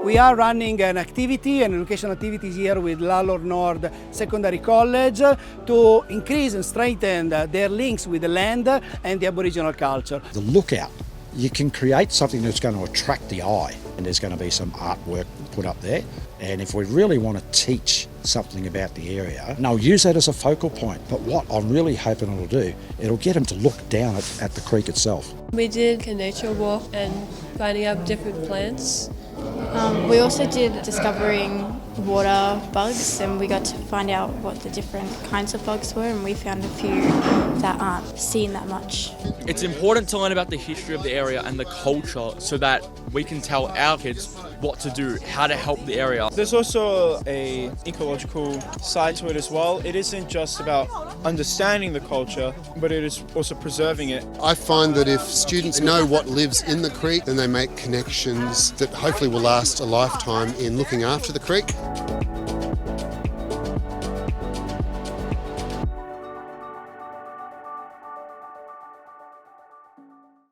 We are running an activity, an educational activity here with Lalor North Secondary College to increase and strengthen their links with the land and the Aboriginal culture. The lookout, you can create something that's going to attract the eye, and there's going to be some artwork put up there. And if we really want to teach something about the area, and I'll use that as a focal point, but what I'm really hoping it'll do, it'll get them to look down at the creek itself. We did a nature walk and finding out different plants. We also did discovering water bugs, and we got to find out what the different kinds of bugs were, and we found a few that aren't seen that much. It's important to learn about the history of the area and the culture so that we can tell our kids what to do, how to help the area. There's also a ecological side to it as well. It isn't just about understanding the culture, but it is also preserving it. I find that if students know what lives in the creek, then they make connections that hopefully will last a lifetime in looking after the creek.